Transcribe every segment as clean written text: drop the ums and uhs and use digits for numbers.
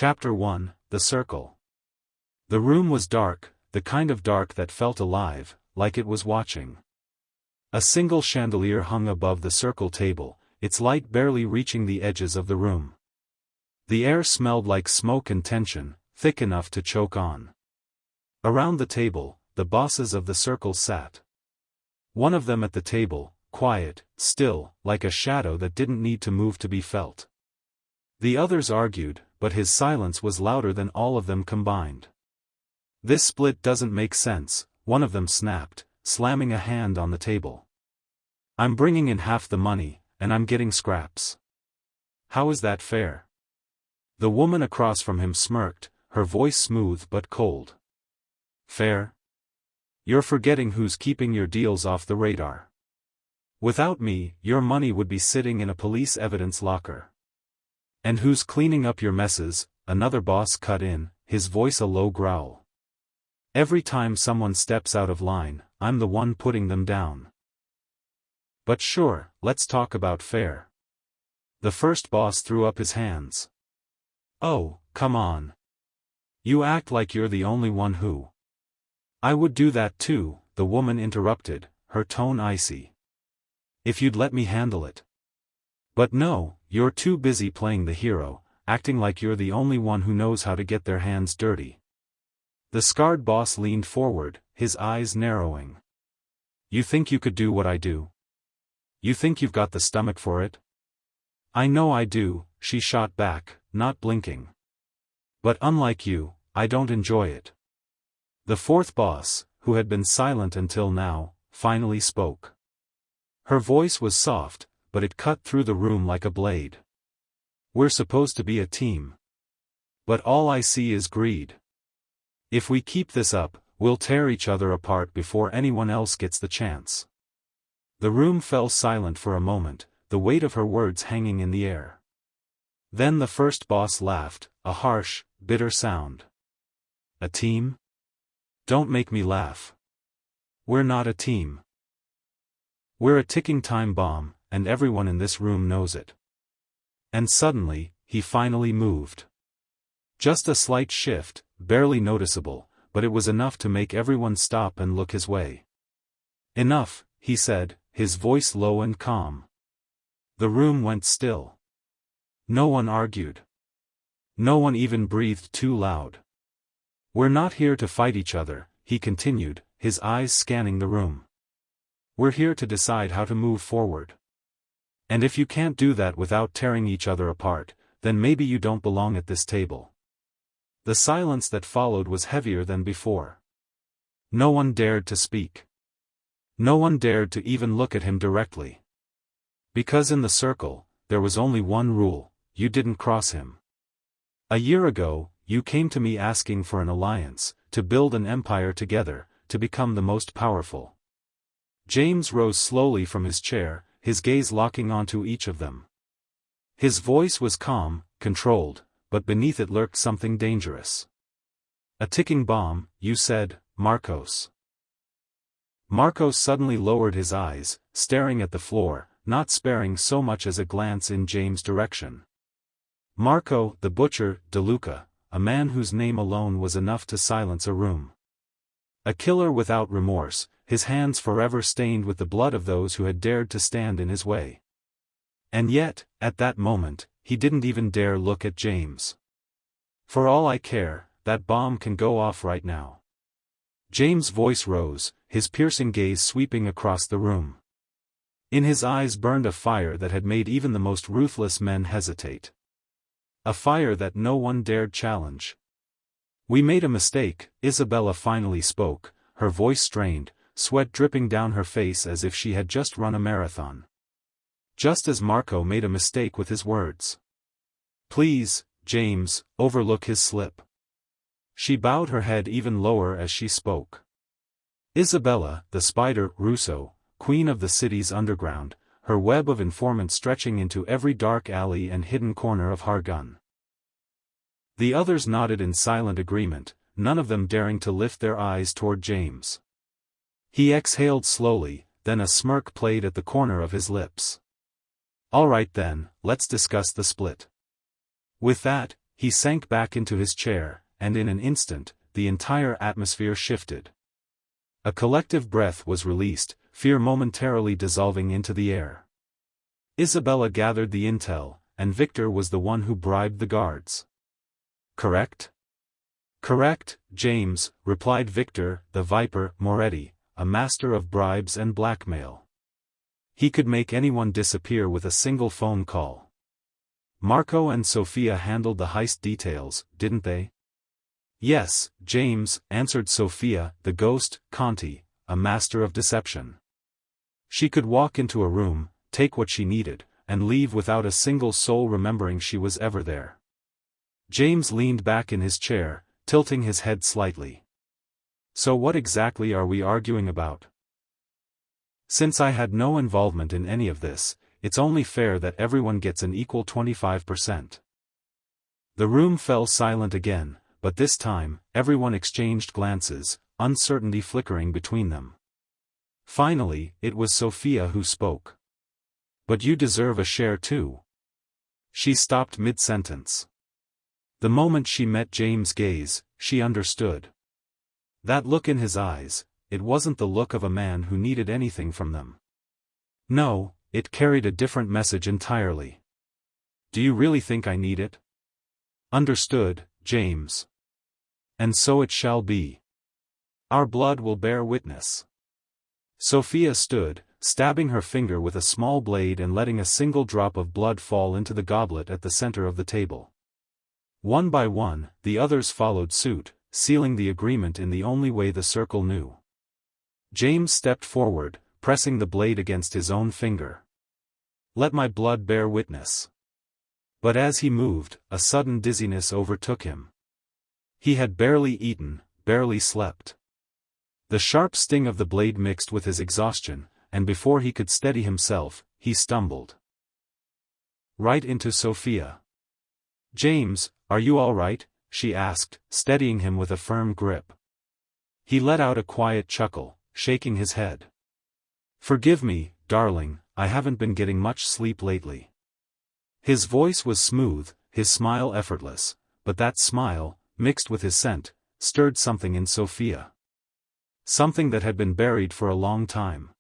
Chapter 1, The Circle. The room was dark, the kind of dark that felt alive, like it was watching. A single chandelier hung above the circle table, its light barely reaching the edges of the room. The air smelled like smoke and tension, thick enough to choke on. Around the table, the bosses of the circle sat. One of them at the table, quiet, still, like a shadow that didn't need to move to be felt. The others argued, but his silence was louder than all of them combined. "This split doesn't make sense," one of them snapped, slamming a hand on the table. "I'm bringing in half the money, and I'm getting scraps. How is that fair?" The woman across from him smirked, her voice smooth but cold. "Fair? You're forgetting who's keeping your deals off the radar. Without me, your money would be sitting in a police evidence locker. And who's cleaning up your messes?" Another boss cut in, his voice a low growl. "Every time someone steps out of line, I'm the one putting them down." "But sure, let's talk about fair." The first boss threw up his hands. "Oh, come on. You act like you're the only one who—" "I would do that too," the woman interrupted, her tone icy. "If you'd let me handle it. But no, you're too busy playing the hero, acting like you're the only one who knows how to get their hands dirty." The scarred boss leaned forward, his eyes narrowing. "You think you could do what I do? You think you've got the stomach for it?" "I know I do," she shot back, not blinking. "But unlike you, I don't enjoy it." The fourth boss, who had been silent until now, finally spoke. Her voice was soft, but it cut through the room like a blade. "We're supposed to be a team. But all I see is greed. If we keep this up, we'll tear each other apart before anyone else gets the chance." The room fell silent for a moment, the weight of her words hanging in the air. Then the first boss laughed, a harsh, bitter sound. "A team? Don't make me laugh. We're not a team. We're a ticking time bomb, and everyone in this room knows it." And suddenly, he finally moved. Just a slight shift, barely noticeable, but it was enough to make everyone stop and look his way. "Enough," he said, his voice low and calm. The room went still. No one argued. No one even breathed too loud. "We're not here to fight each other," he continued, his eyes scanning the room. "We're here to decide how to move forward. And if you can't do that without tearing each other apart, then maybe you don't belong at this table." The silence that followed was heavier than before. No one dared to speak. No one dared to even look at him directly. Because in the circle, there was only one rule: you didn't cross him. A year ago, you came to me asking for an alliance, to build an empire together, to become the most powerful. James rose slowly from his chair, his gaze locking onto each of them. His voice was calm, controlled, but beneath it lurked something dangerous. "A ticking bomb, you said, Marcos." Marcos suddenly lowered his eyes, staring at the floor, not sparing so much as a glance in James' direction. Marco, the butcher, DeLuca, a man whose name alone was enough to silence a room. A killer without remorse, his hands forever stained with the blood of those who had dared to stand in his way. And yet, at that moment, he didn't even dare look at James. "For all I care, that bomb can go off right now." James' voice rose, his piercing gaze sweeping across the room. In his eyes burned a fire that had made even the most ruthless men hesitate. A fire that no one dared challenge. "We made a mistake," Isabella finally spoke, her voice strained, sweat dripping down her face as if she had just run a marathon. Just as Marco made a mistake with his words. "Please, James, overlook his slip." She bowed her head even lower as she spoke. Isabella, the spider, Russo, queen of the city's underground, her web of informants stretching into every dark alley and hidden corner of Hargun. The others nodded in silent agreement, none of them daring to lift their eyes toward James. He exhaled slowly, then a smirk played at the corner of his lips. "All right then, let's discuss the split." With that, he sank back into his chair, and in an instant, the entire atmosphere shifted. A collective breath was released, fear momentarily dissolving into the air. Isabella gathered the intel, and Victor was the one who bribed the guards. Correct? Correct, James, replied Victor, the Viper, Moretti, a master of bribes and blackmail. He could make anyone disappear with a single phone call. Marco and Sophia handled the heist details, didn't they? Yes, James, answered Sophia, the ghost, Conti, a master of deception. She could walk into a room, take what she needed, and leave without a single soul remembering she was ever there. James leaned back in his chair, tilting his head slightly. So what exactly are we arguing about? Since I had no involvement in any of this, it's only fair that everyone gets an equal 25%. The room fell silent again, but this time, everyone exchanged glances, uncertainty flickering between them. Finally, it was Sophia who spoke. But you deserve a share too. She stopped mid-sentence. The moment she met James' gaze, she understood. That look in his eyes, it wasn't the look of a man who needed anything from them. No, it carried a different message entirely. Do you really think I need it? Understood, James. And so it shall be. Our blood will bear witness. Sophia stood, stabbing her finger with a small blade and letting a single drop of blood fall into the goblet at the center of the table. One by one, the others followed suit, sealing the agreement in the only way the circle knew. James stepped forward, pressing the blade against his own finger. Let my blood bear witness. But as he moved, a sudden dizziness overtook him. He had barely eaten, barely slept. The sharp sting of the blade mixed with his exhaustion, and before he could steady himself, he stumbled. Right into Sophia. James, are you all right? She asked, steadying him with a firm grip. He let out a quiet chuckle, shaking his head. Forgive me, darling, I haven't been getting much sleep lately. His voice was smooth, his smile effortless, but that smile, mixed with his scent, stirred something in Sophia. Something that had been buried for a long time.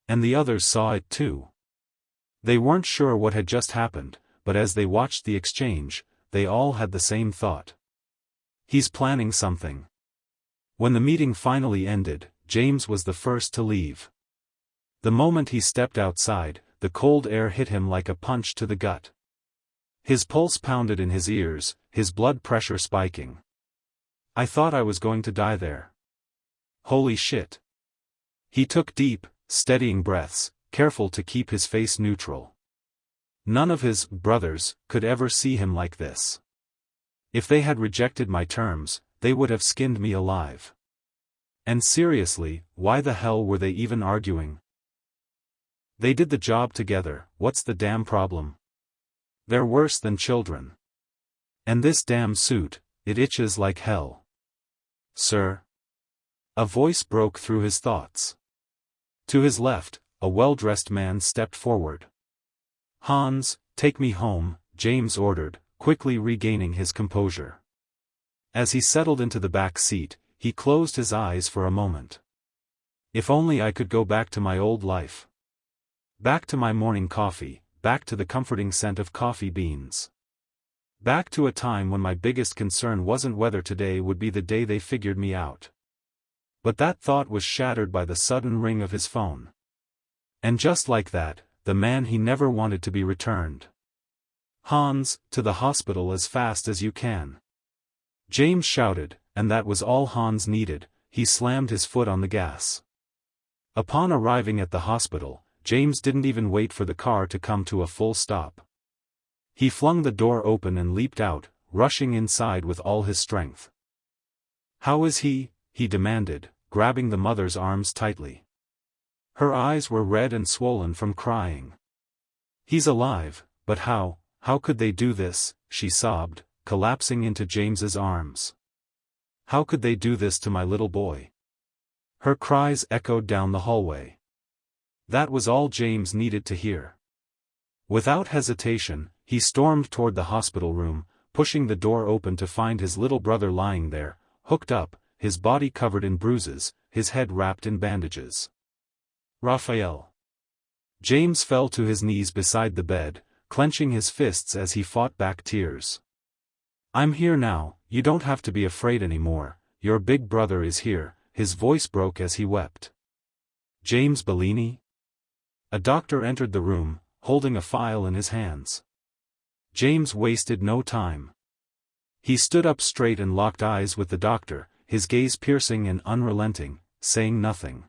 And the others saw it too. They weren't sure what had just happened, but as they watched the exchange, they all had the same thought. He's planning something. When the meeting finally ended, James was the first to leave. The moment he stepped outside, the cold air hit him like a punch to the gut. His pulse pounded in his ears, his blood pressure spiking. I thought I was going to die there. Holy shit. He took deep, steadying breaths, careful to keep his face neutral. None of his brothers could ever see him like this. If they had rejected my terms, they would have skinned me alive. And seriously, why the hell were they even arguing? They did the job together, what's the damn problem? They're worse than children. And this damn suit, it itches like hell. Sir? A voice broke through his thoughts. To his left, a well-dressed man stepped forward. Hans, take me home, James ordered, quickly regaining his composure. As he settled into the back seat, he closed his eyes for a moment. If only I could go back to my old life. Back to my morning coffee, back to the comforting scent of coffee beans. Back to a time when my biggest concern wasn't whether today would be the day they figured me out. But that thought was shattered by the sudden ring of his phone. And just like that, the man he never wanted to be returned. Hans, to the hospital as fast as you can. James shouted, and that was all Hans needed. He slammed his foot on the gas. Upon arriving at the hospital, James didn't even wait for the car to come to a full stop. He flung the door open and leaped out, rushing inside with all his strength. How is he? He demanded, grabbing the mother's arms tightly. Her eyes were red and swollen from crying. He's alive, but how could they do this? She sobbed, collapsing into James's arms. How could they do this to my little boy? Her cries echoed down the hallway. That was all James needed to hear. Without hesitation, he stormed toward the hospital room, pushing the door open to find his little brother lying there, hooked up, his body covered in bruises, his head wrapped in bandages. Raphael. James fell to his knees beside the bed, clenching his fists as he fought back tears. "I'm here now, you don't have to be afraid anymore, your big brother is here," his voice broke as he wept. "James Bellini?" A doctor entered the room, holding a file in his hands. James wasted no time. He stood up straight and locked eyes with the doctor, his gaze piercing and unrelenting, saying nothing.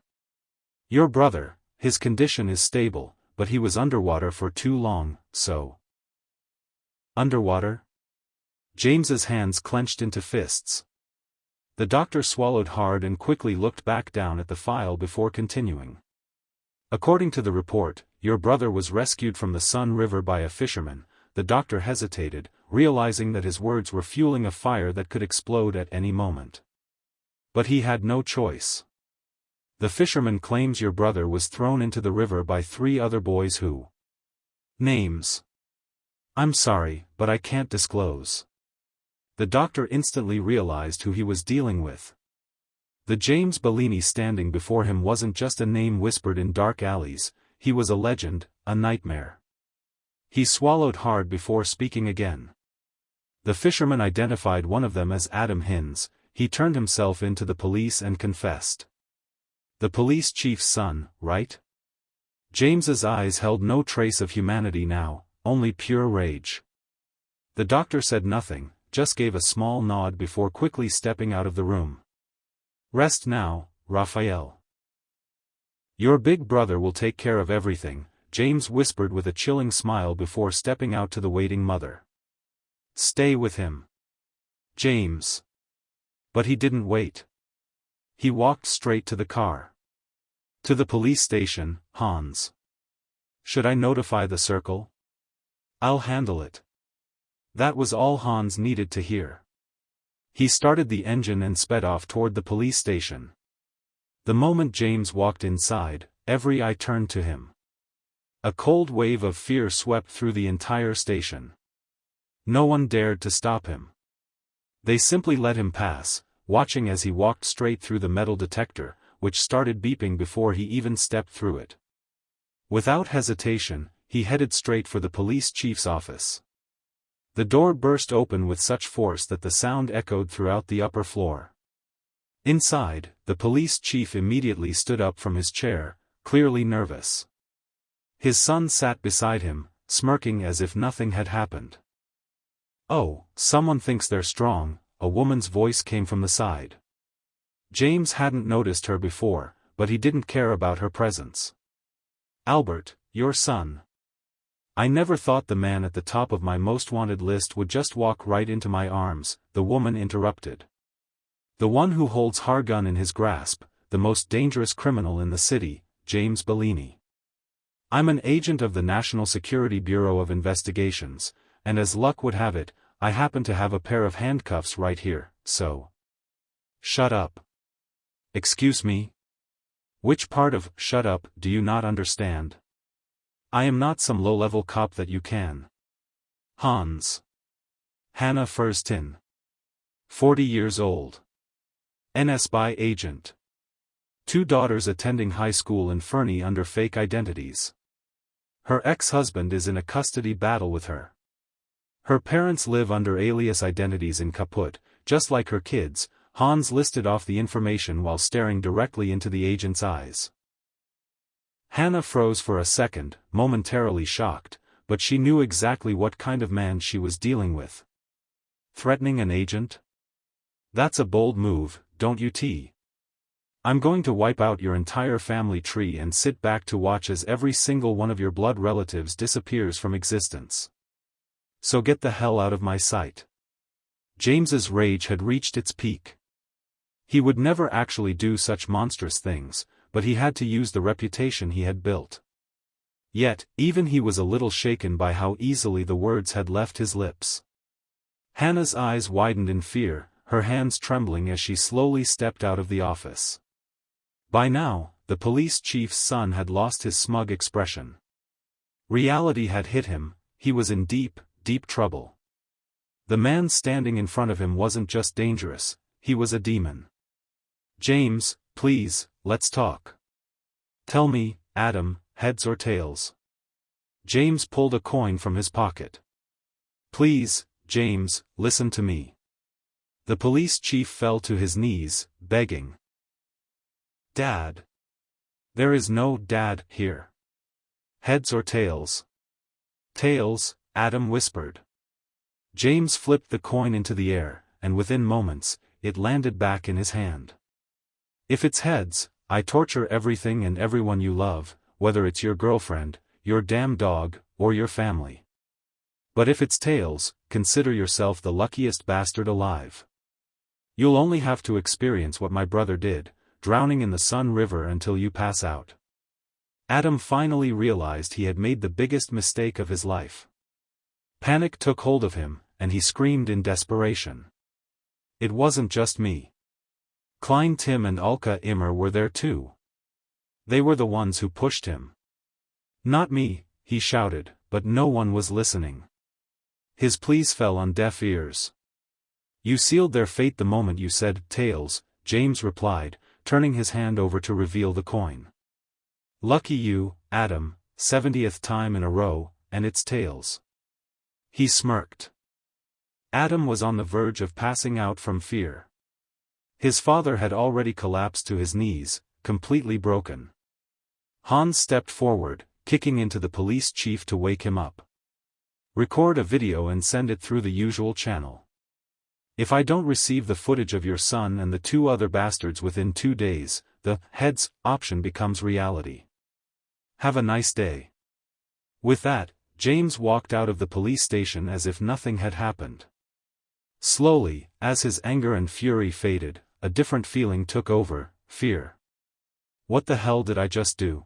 "Your brother, his condition is stable, but he was underwater for too long, so." Underwater? James's hands clenched into fists. The doctor swallowed hard and quickly looked back down at the file before continuing. "According to the report, your brother was rescued from the Sun River by a fisherman." The doctor hesitated, realizing that his words were fueling a fire that could explode at any moment. "But he had no choice. The fisherman claims your brother was thrown into the river by 3 other boys who... Names. I'm sorry, but I can't disclose." The doctor instantly realized who he was dealing with. The James Bellini standing before him wasn't just a name whispered in dark alleys, he was a legend, a nightmare. He swallowed hard before speaking again. The fisherman identified one of them as Adam Hinz. He turned himself in to the police and confessed. "The police chief's son, right?" James's eyes held no trace of humanity now, only pure rage. The doctor said nothing, just gave a small nod before quickly stepping out of the room. "Rest now, Raphael. Your big brother will take care of everything," James whispered with a chilling smile before stepping out to the waiting mother. "Stay with him, James." But he didn't wait. He walked straight to the car. "To the police station, Hans." "Should I notify the circle?" "I'll handle it." That was all Hans needed to hear. He started the engine and sped off toward the police station. The moment James walked inside, every eye turned to him. A cold wave of fear swept through the entire station. No one dared to stop him. They simply let him pass, watching as he walked straight through the metal detector, which started beeping before he even stepped through it. Without hesitation, he headed straight for the police chief's office. The door burst open with such force that the sound echoed throughout the upper floor. Inside, the police chief immediately stood up from his chair, clearly nervous. His son sat beside him, smirking as if nothing had happened. "Oh, someone thinks they're strong," a woman's voice came from the side. James hadn't noticed her before, but he didn't care about her presence. "Albert, your son. I never thought the man at the top of my most wanted list would just walk right into my arms," the woman interrupted. "The one who holds Hargun in his grasp, the most dangerous criminal in the city, James Bellini. I'm an agent of the National Security Bureau of Investigations, and as luck would have it, I happen to have a pair of handcuffs right here, so..." "Shut up." "Excuse me? Which part of 'shut up' do you not understand? I am not some low-level cop that you can." Hans. Hannah Furstin. 40 years old. NSBI agent. 2 daughters attending high school in Fernie under fake identities. Her ex-husband is in a custody battle with her. Her parents live under alias identities in Kaput, just like her kids. Hans listed off the information while staring directly into the agent's eyes. Hannah froze for a second, momentarily shocked, but she knew exactly what kind of man she was dealing with. Threatening an agent? That's a bold move, don't you t? I'm going to wipe out your entire family tree and sit back to watch as every single one of your blood relatives disappears from existence. So get the hell out of my sight. James's rage had reached its peak. He would never actually do such monstrous things, but he had to use the reputation he had built. Yet, even he was a little shaken by how easily the words had left his lips. Hannah's eyes widened in fear, her hands trembling as she slowly stepped out of the office. By now, the police chief's son had lost his smug expression. Reality had hit him, he was in deep, deep trouble. The man standing in front of him wasn't just dangerous, he was a demon. James, please, let's talk. Tell me, Adam, heads or tails? James pulled a coin from his pocket. Please, James, listen to me. The police chief fell to his knees, begging. Dad. There is no dad here. Heads or tails? Tails, Adam whispered. James flipped the coin into the air, and within moments, it landed back in his hand. If it's heads, I torture everything and everyone you love, whether it's your girlfriend, your damn dog, or your family. But if it's tails, consider yourself the luckiest bastard alive. You'll only have to experience what my brother did, drowning in the Sun River until you pass out. Adam finally realized he had made the biggest mistake of his life. Panic took hold of him, and he screamed in desperation. It wasn't just me. Klein Tim and Ulka Immer were there too. They were the ones who pushed him. Not me, he shouted, but no one was listening. His pleas fell on deaf ears. You sealed their fate the moment you said, tails, James replied, turning his hand over to reveal the coin. Lucky you, Adam, 70th time in a row, and it's tails. He smirked. Adam was on the verge of passing out from fear. His father had already collapsed to his knees, completely broken. Hans stepped forward, kicking into the police chief to wake him up. Record a video and send it through the usual channel. If I don't receive the footage of your son and the 2 other bastards within 2 days, the heads option becomes reality. Have a nice day. With that, James walked out of the police station as if nothing had happened. Slowly, as his anger and fury faded, a different feeling took over, fear. What the hell did I just do?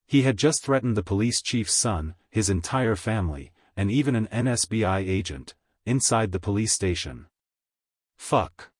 He had just threatened the police chief's son, his entire family, and even an NSBI agent, inside the police station. Fuck.